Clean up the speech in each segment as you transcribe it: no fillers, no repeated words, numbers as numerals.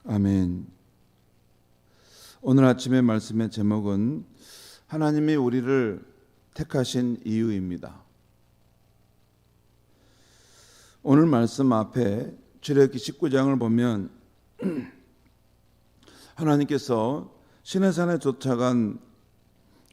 아멘. 오늘 아침의 말씀의 제목은 하나님이 우리를 택하신 이유입니다. 오늘 말씀 앞에 출애굽기 19장을 보면 하나님께서 시내산에 쫓아간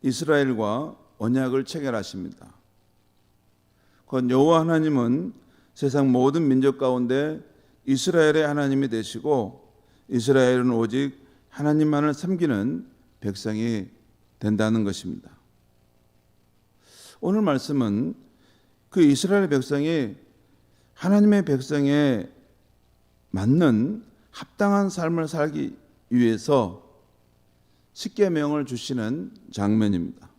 이스라엘과 언약을 체결하십니다. 곧 여호와 하나님은 세상 모든 민족 가운데 이스라엘의 하나님이 되시고 이스라엘은 오직 하나님만을 섬기는 백성이 된다는 것입니다. 오늘 말씀은 그 이스라엘 백성이 하나님의 백성에 맞는 합당한 삶을 살기 위해서 십계명을 주시는 장면입니다.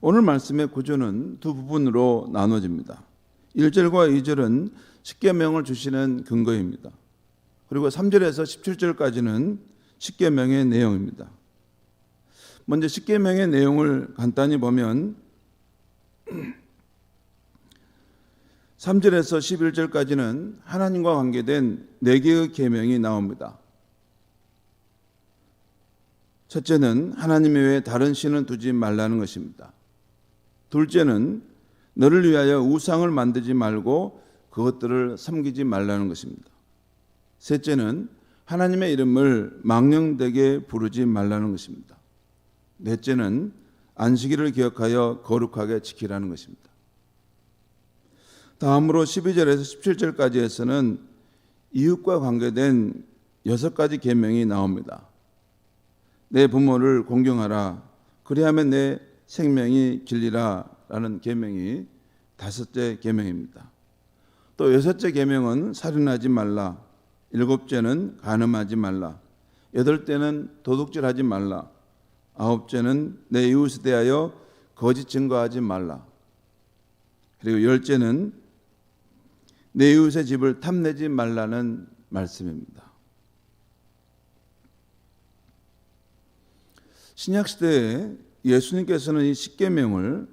오늘 말씀의 구조는 두 부분으로 나눠집니다. 1절과 2절은 십계명을 주시는 근거입니다. 그리고 3절에서 17절까지는 십계명의 내용입니다. 먼저 십계명의 내용을 간단히 보면 3절에서 11절까지는 하나님과 관계된 4개의 계명이 나옵니다. 첫째는 하나님 외에 다른 신을 두지 말라는 것입니다. 둘째는 너를 위하여 우상을 만들지 말고 그것들을 섬기지 말라는 것입니다. 셋째는 하나님의 이름을 망령되게 부르지 말라는 것입니다. 넷째는 안식일을 기억하여 거룩하게 지키라는 것입니다. 다음으로 12절에서 17절까지에서는 이웃과 관계된 6가지 계명이 나옵니다. 내 부모를 공경하라, 그리하면 내 생명이 길리라 라는 계명이 5째 계명입니다. 또 6째 계명은 살인하지 말라, 7째는 간음하지 말라, 8째는 도둑질하지 말라, 9째는 내 이웃에 대하여 거짓 증거하지 말라, 그리고 10째는 내 이웃의 집을 탐내지 말라는 말씀입니다. 신약시대에 예수님께서는 이 십계명을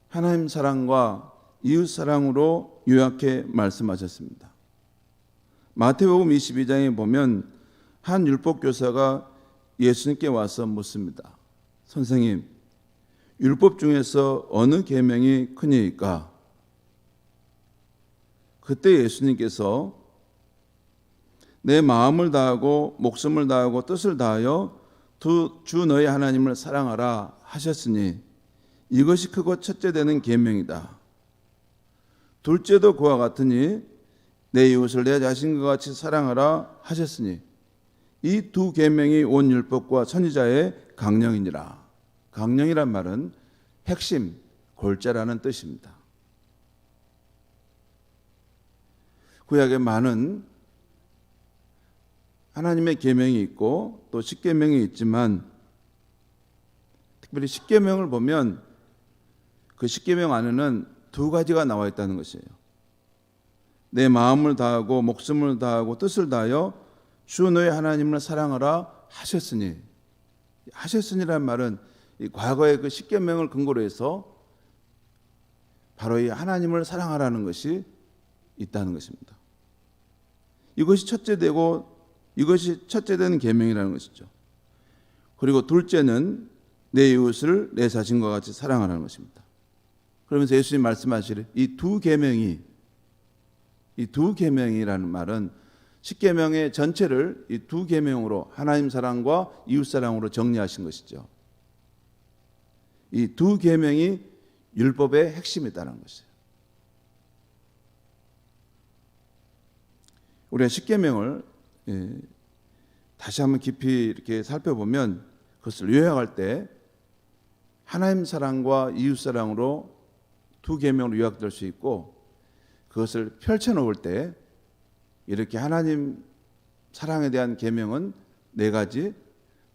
하나님 사랑과 이웃 사랑으로 요약해 말씀하셨습니다. 마태복음 22장에 보면 한 율법교사가 예수님께 와서 묻습니다. 선생님, 율법 중에서 어느 계명이 크니까? 그때 예수님께서 내 마음을 다하고 목숨을 다하고 뜻을 다하여 주 너의 하나님을 사랑하라 하셨으니 이것이 크고 첫째 되는 계명이다. 둘째도 그와 같으니 내 이웃을 내 자신과 같이 사랑하라 하셨으니 이 두 계명이 온 율법과 선지자의 강령이니라. 강령이란 말은 핵심, 골자라는 뜻입니다. 구약에 많은 하나님의 계명이 있고 또 십계명이 있지만 특별히 십계명을 보면 그 십계명 안에는 2가지가 나와 있다는 것이에요. 내 마음을 다하고 목숨을 다하고 뜻을 다하여 주 너의 하나님을 사랑하라 하셨으니, 하셨으니란 말은 이 과거의 그 십계명을 근거로 해서 바로 이 하나님을 사랑하라는 것이 있다는 것입니다. 이것이 첫째 되는 계명이라는 것이죠. 그리고 둘째는 내 이웃을 내 자신과 같이 사랑하라는 것입니다. 그러면서 예수님 말씀하시되 이 두 계명이라는 말은 십계명의 전체를 이 두 계명으로 하나님 사랑과 이웃 사랑으로 정리하신 것이죠. 이 두 계명이 율법의 핵심이다라는 것이에요. 우리가 십계명을 다시 한번 깊이 이렇게 살펴보면 그것을 요약할 때 하나님 사랑과 이웃 사랑으로 두 계명으로 요약될 수 있고, 그것을 펼쳐놓을 때 이렇게 하나님 사랑에 대한 계명은 4가지,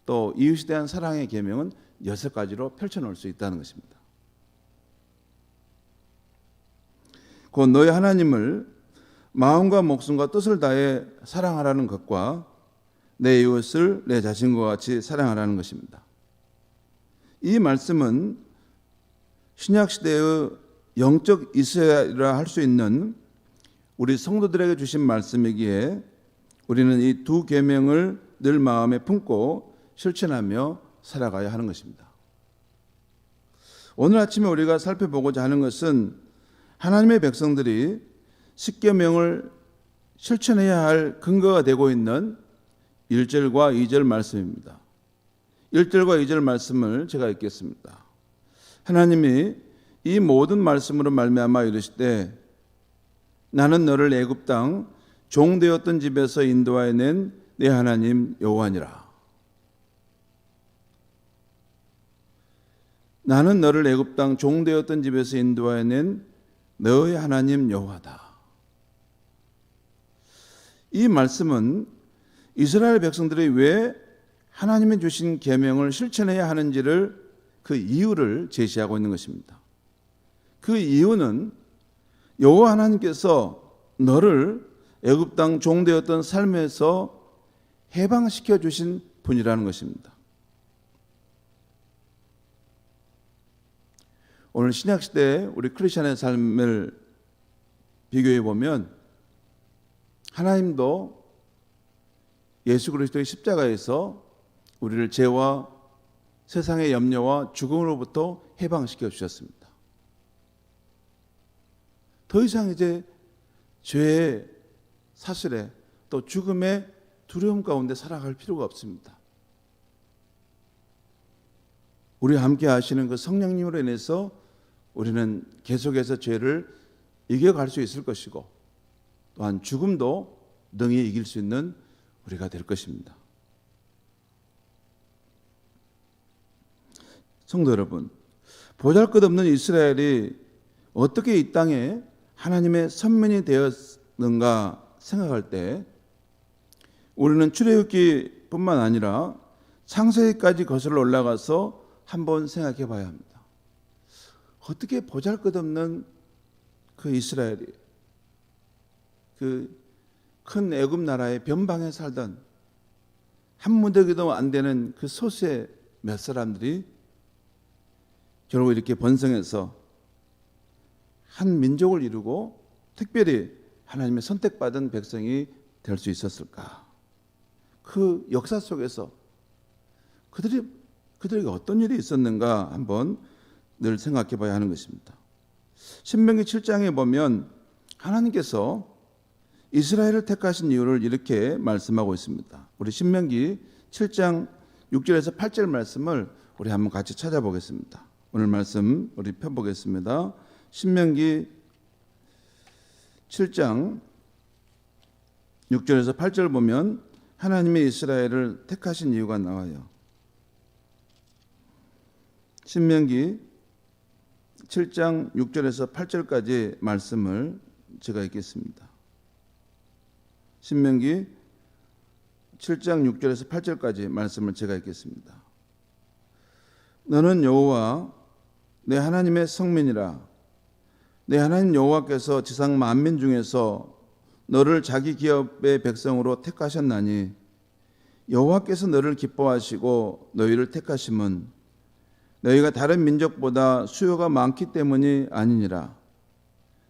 또 이웃에 대한 사랑의 계명은 6가지로 펼쳐놓을 수 있다는 것입니다. 곧 너희 하나님을 마음과 목숨과 뜻을 다해 사랑하라는 것과 내 이웃을 내 자신과 같이 사랑하라는 것입니다. 이 말씀은 신약시대의 영적 이스라엘이라 할 수 있는 우리 성도들에게 주신 말씀이기에 우리는 이 두 계명을 늘 마음에 품고 실천하며 살아가야 하는 것입니다. 오늘 아침에 우리가 살펴보고자 하는 것은 하나님의 백성들이 십계명을 실천해야 할 근거가 되고 있는 1절과 2절 말씀입니다. 1절과 2절 말씀을 제가 읽겠습니다. 하나님이 이 모든 말씀으로 말미암아 이르시되 나는 너를 애굽 땅 종되었던 집에서 인도하여 낸 내 하나님 여호와니라. 나는 너를 애굽 땅 종되었던 집에서 인도하여 낸 너의 하나님 여호와다. 이 말씀은 이스라엘 백성들이 왜 하나님이 주신 계명을 실천해야 하는지를 그 이유를 제시하고 있는 것입니다. 그 이유는 여호와 하나님께서 너를 애굽 땅 종되었던 삶에서 해방시켜 주신 분이라는 것입니다. 오늘 신약시대 우리 크리스천의 삶을 비교해 보면 하나님도 예수 그리스도의 십자가에서 우리를 죄와 세상의 염려와 죽음으로부터 해방시켜 주셨습니다. 더 이상 이제 죄의 사슬에 또 죽음의 두려움 가운데 살아갈 필요가 없습니다. 우리와 함께 하시는 그 성령님으로 인해서 우리는 계속해서 죄를 이겨갈 수 있을 것이고 또한 죽음도 능히 이길 수 있는 우리가 될 것입니다. 성도 여러분, 보잘것없는 이스라엘이 어떻게 이 땅에 하나님의 선민이 되었는가 생각할 때 우리는 출애굽기뿐만 아니라 창세기까지 거슬러 올라가서 한번 생각해 봐야 합니다. 어떻게 보잘것없는 그 이스라엘이 그 큰 애굽 나라의 변방에 살던 한 무더기도 안 되는 그 소수의 몇 사람들이 결국 이렇게 번성해서 한 민족을 이루고 특별히 하나님의 선택받은 백성이 될 수 있었을까? 그 역사 속에서 그들에게 어떤 일이 있었는가 한번 늘 생각해 봐야 하는 것입니다. 신명기 7장에 보면 하나님께서 이스라엘을 택하신 이유를 이렇게 말씀하고 있습니다. 우리 신명기 7장 6절에서 8절 말씀을 우리 한번 같이 찾아보겠습니다. 오늘 말씀 우리 펴보겠습니다. 신명기 7장 6절에서 8절 보면 하나님의 이스라엘을 택하신 이유가 나와요. 신명기 7장 6절에서 8절까지 말씀을 제가 읽겠습니다. 신명기 7장 6절에서 8절까지 말씀을 제가 읽겠습니다. 너는 여호와 내 하나님의 성민이라. 내 하나님 여호와께서 지상 만민 중에서 너를 자기 기업의 백성으로 택하셨나니 여호와께서 너를 기뻐하시고 너희를 택하심은 너희가 다른 민족보다 수요가 많기 때문이 아니니라.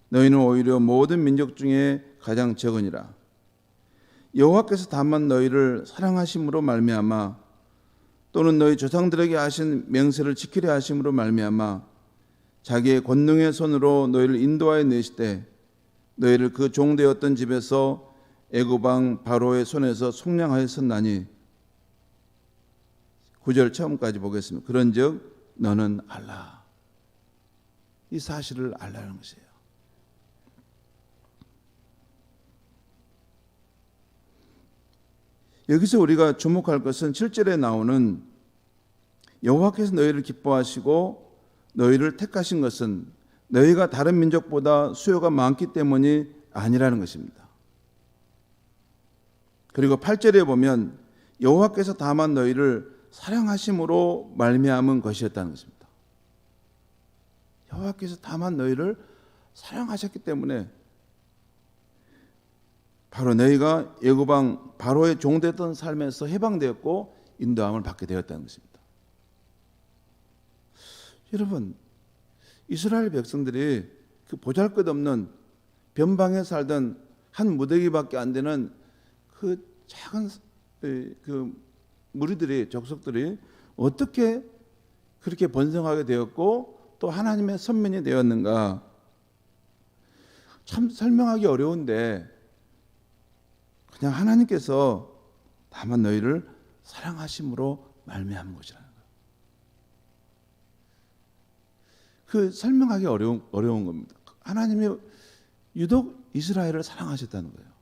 너희는 오히려 모든 민족 중에 가장 적으니라. 여호와께서 다만 너희를 사랑하심으로 말미암아 또는 너희 조상들에게 하신 맹세를 지키려 하심으로 말미암아 자기의 권능의 손으로 너희를 인도하여 내시되 너희를 그 종되었던 집에서 애굽 왕 바로의 손에서 속량하였었나니. 9절 처음까지 보겠습니다. 그런즉 너는 알라. 이 사실을 알라는 것이에요. 여기서 우리가 주목할 것은 7절에 나오는 여호와께서 너희를 기뻐하시고 너희를 택하신 것은 너희가 다른 민족보다 수요가 많기 때문이 아니라는 것입니다. 그리고 8절에 보면 여호와께서 다만 너희를 사랑하심으로 말미암은 것이었다는 것입니다. 여호와께서 다만 너희를 사랑하셨기 때문에 바로 너희가 애굽 왕 바로의 종되었던 삶에서 해방되었고 인도함을 받게 되었다는 것입니다. 여러분, 이스라엘 백성들이 그 보잘것없는 변방에 살던 한 무더기밖에 안 되는 그 작은 그 무리들이 족속들이 어떻게 그렇게 번성하게 되었고 또 하나님의 선민이 되었는가 참 설명하기 어려운데 그냥 하나님께서 다만 너희를 사랑하심으로 말미암은 것이라는 거예요. 그 설명하기 어려운 겁니다. 하나님이 유독 이스라엘을 사랑하셨다는 거예요.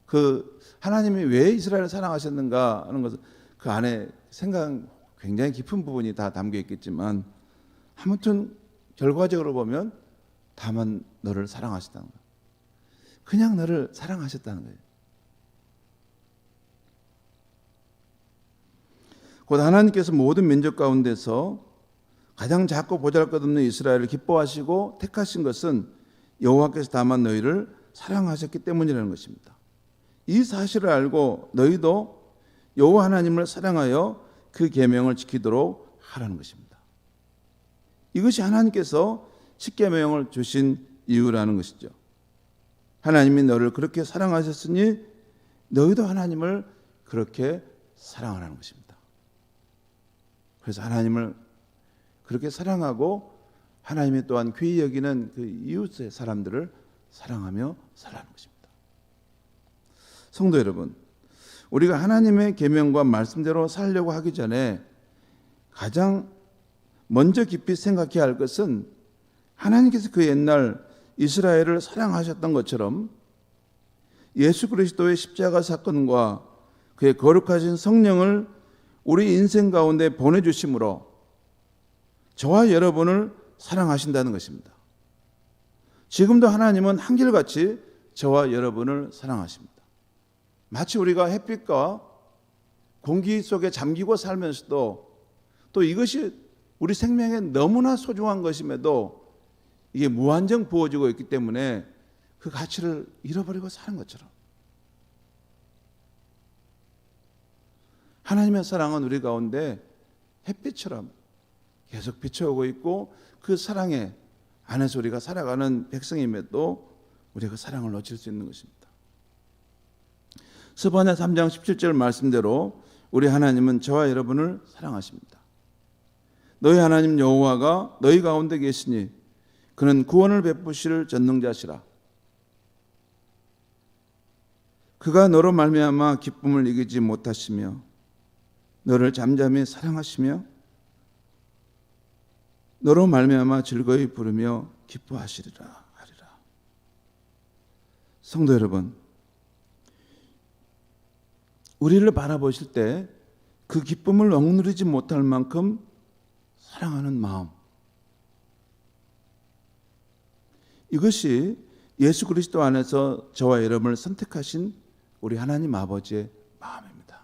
그 하나님이 왜 이스라엘을 사랑하셨는가 하는 것은 그 안에 생각 굉장히 깊은 부분이 다 담겨 있겠지만 아무튼 결과적으로 보면 다만 너를 사랑하셨다는 거예요. 그냥 너를 사랑하셨다는 거예요. 곧 하나님께서 모든 민족 가운데서 가장 작고 보잘것없는 이스라엘을 기뻐하시고 택하신 것은 여호와께서 다만 너희를 사랑하셨기 때문이라는 것입니다. 이 사실을 알고 너희도 여호와 하나님을 사랑하여 그 계명을 지키도록 하라는 것입니다. 이것이 하나님께서 십계명을 주신 이유라는 것이죠. 하나님이 너를 그렇게 사랑하셨으니 너희도 하나님을 그렇게 사랑하라는 것입니다. 그래서 하나님을 그렇게 사랑하고 하나님이 또한 귀히 여기는 그 이웃의 사람들을 사랑하며 살라는 것입니다. 성도 여러분, 우리가 하나님의 계명과 말씀대로 살려고 하기 전에 가장 먼저 깊이 생각해야 할 것은 하나님께서 그 옛날 이스라엘을 사랑하셨던 것처럼 예수 그리스도의 십자가 사건과 그의 거룩하신 성령을 우리 인생 가운데 보내주심으로 저와 여러분을 사랑하신다는 것입니다. 지금도 하나님은 한결같이 저와 여러분을 사랑하십니다. 마치 우리가 햇빛과 공기 속에 잠기고 살면서도 또 이것이 우리 생명에 너무나 소중한 것임에도 이게 무한정 부어지고 있기 때문에 그 가치를 잃어버리고 사는 것처럼 하나님의 사랑은 우리 가운데 햇빛처럼 계속 비춰오고 있고 그 사랑에 안에서 우리가 살아가는 백성임에도 우리가 그 사랑을 놓칠 수 있는 것입니다. 스바냐 3장 17절 말씀대로 우리 하나님은 저와 여러분을 사랑하십니다. 너희 하나님 여호와가 너희 가운데 계시니 그는 구원을 베푸실 전능자시라. 그가 너로 말미암아 기쁨을 이기지 못하시며 너를 잠잠히 사랑하시며 너로 말미암아 즐거이 부르며 기뻐하시리라 하리라. 성도 여러분, 우리를 바라보실 때 그 기쁨을 억누르지 못할 만큼 사랑하는 마음, 이것이 예수 그리스도 안에서 저와 여러분을 선택하신 우리 하나님 아버지의 마음입니다.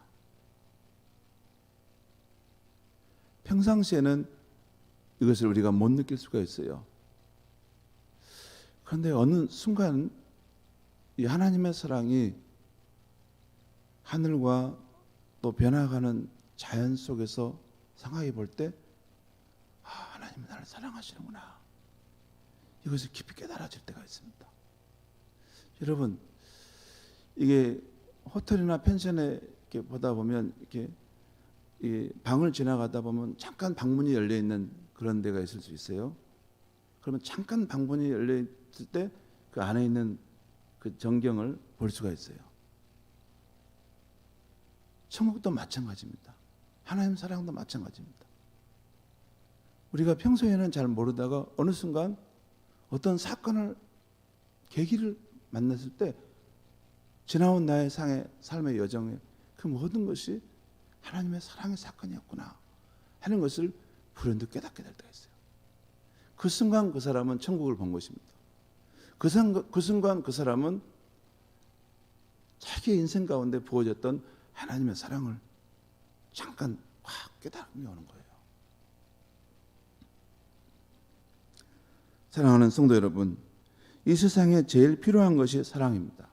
평상시에는 이것을 우리가 못 느낄 수가 있어요. 그런데 어느 순간 이 하나님의 사랑이 하늘과 또 변화가는 자연 속에서 생각해 볼 때 하나님은 나를 사랑하시는구나, 이것을 깊이 깨달아질 때가 있습니다. 여러분, 이게 호텔이나 펜션에 이렇게 보다 보면 이렇게 이 방을 지나가다 보면 잠깐 방문이 열려 있는 그런 데가 있을 수 있어요. 그러면 잠깐 방문이 열려 있을 때 그 안에 있는 그 전경을 볼 수가 있어요. 천국도 마찬가지입니다. 하나님 사랑도 마찬가지입니다. 우리가 평소에는 잘 모르다가 어느 순간 어떤 사건을 계기를 만났을 때 지나온 나의 삶의 여정에 그 모든 것이 하나님의 사랑의 사건이었구나 하는 것을 불현듯 깨닫게 될 때가 있어요. 그 순간 그 사람은 천국을 본 것입니다. 그 순간 그 사람은 자기 인생 가운데 부어졌던 하나님의 사랑을 잠깐 확 깨달음이 오는 거예요. 사랑하는 성도 여러분, 이 세상에 제일 필요한 것이 사랑입니다.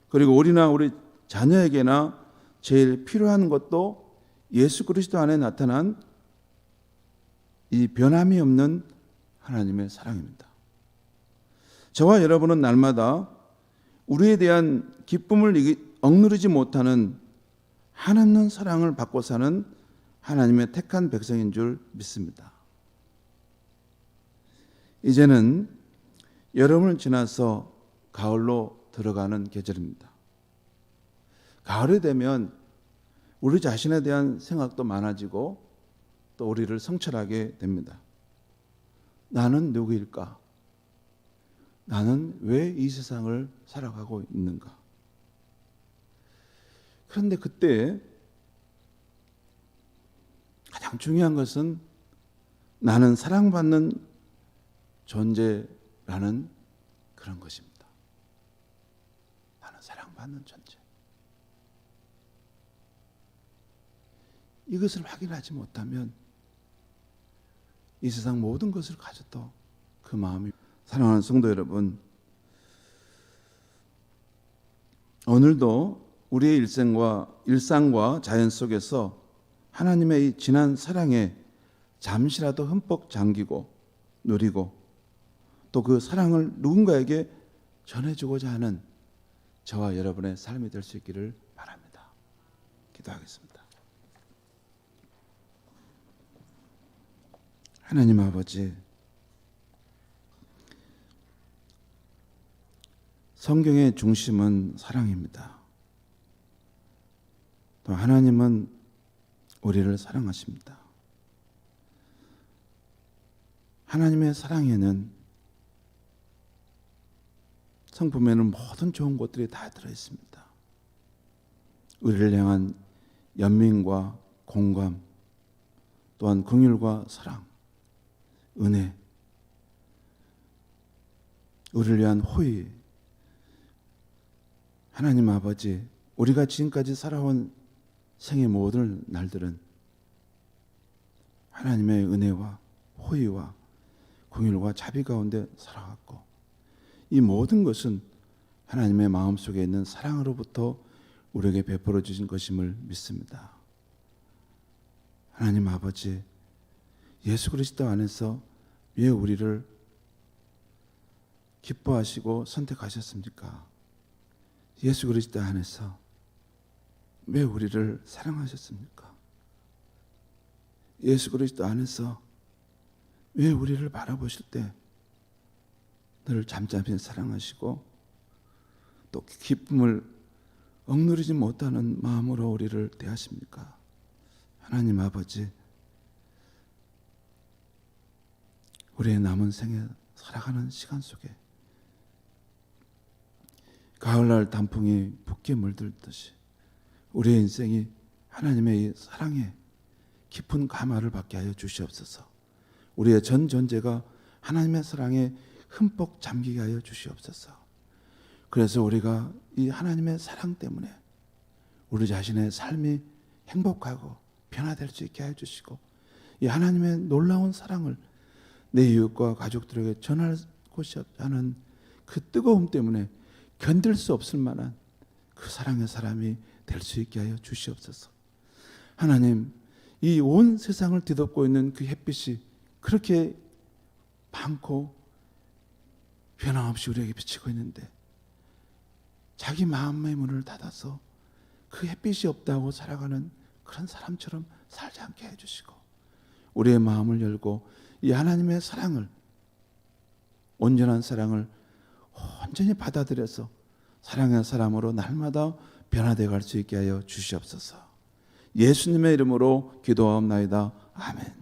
그리고 우리나 우리 자녀에게나 제일 필요한 것도 예수 그리스도 안에 나타난 이 변함이 없는 하나님의 사랑입니다. 저와 여러분은 날마다 우리에 대한 기쁨을 억누르지 못하는 한없는 사랑을 받고 사는 하나님의 택한 백성인 줄 믿습니다. 이제는 여름을 지나서 가을로 들어가는 계절입니다. 가을이 되면 우리 자신에 대한 생각도 많아지고 또 우리를 성찰하게 됩니다. 나는 누구일까? 나는 왜 이 세상을 살아가고 있는가? 그런데 그때 가장 중요한 것은 나는 사랑받는 존재라는 그런 것입니다. 나는 사랑받는 존재. 이것을 확인하지 못하면 이 세상 모든 것을 가져도 그 마음이. 사랑하는 성도 여러분, 오늘도 우리의 일상과 자연 속에서 하나님의 이 진한 사랑에 잠시라도 흠뻑 잠기고 누리고 또 그 사랑을 누군가에게 전해주고자 하는 저와 여러분의 삶이 될 수 있기를 바랍니다. 기도하겠습니다. 하나님 아버지, 성경의 중심은 사랑입니다. 또 하나님은 우리를 사랑하십니다. 하나님의 사랑에는 성품에는 모든 좋은 것들이 다 들어있습니다. 우리를 향한 연민과 공감, 또한 긍휼과 사랑, 은혜, 우리를 위한 호의. 하나님 아버지, 우리가 지금까지 살아온 생의 모든 날들은 하나님의 은혜와 호의와 긍휼과 자비 가운데 살아갔고, 이 모든 것은 하나님의 마음속에 있는 사랑으로부터 우리에게 베풀어 주신 것임을 믿습니다. 하나님 아버지, 예수 그리스도 안에서 왜 우리를 기뻐하시고 선택하셨습니까? 예수 그리스도 안에서 왜 우리를 사랑하셨습니까? 예수 그리스도 안에서 왜 우리를 바라보실 때 늘 잠잠히 사랑하시고 또 기쁨을 억누르지 못하는 마음으로 우리를 대하십니까? 하나님 아버지, 우리의 남은 생에 살아가는 시간 속에 가을날 단풍이 붓게 물들듯이 우리의 인생이 하나님의 이 사랑에 깊은 감화를 받게 하여 주시옵소서. 우리의 전 존재가 하나님의 사랑에 흠뻑 잠기게 하여 주시옵소서. 그래서 우리가 이 하나님의 사랑 때문에 우리 자신의 삶이 행복하고 변화될 수 있게 하여 주시고, 이 하나님의 놀라운 사랑을 내 이웃과 가족들에게 전하고자 하는 그 뜨거움 때문에 견딜 수 없을 만한 그 사랑의 사람이 될 수 있게 하여 주시옵소서. 하나님, 이 온 세상을 뒤덮고 있는 그 햇빛이 그렇게 많고 변함없이 우리에게 비치고 있는데 자기 마음의 문을 닫아서 그 햇빛이 없다고 살아가는 그런 사람처럼 살지 않게 해주시고, 우리의 마음을 열고 이 하나님의 사랑을, 온전한 사랑을 온전히 받아들여서 사랑의 사람으로 날마다 변화되어 갈 수 있게 하여 주시옵소서. 예수님의 이름으로 기도하옵나이다. 아멘.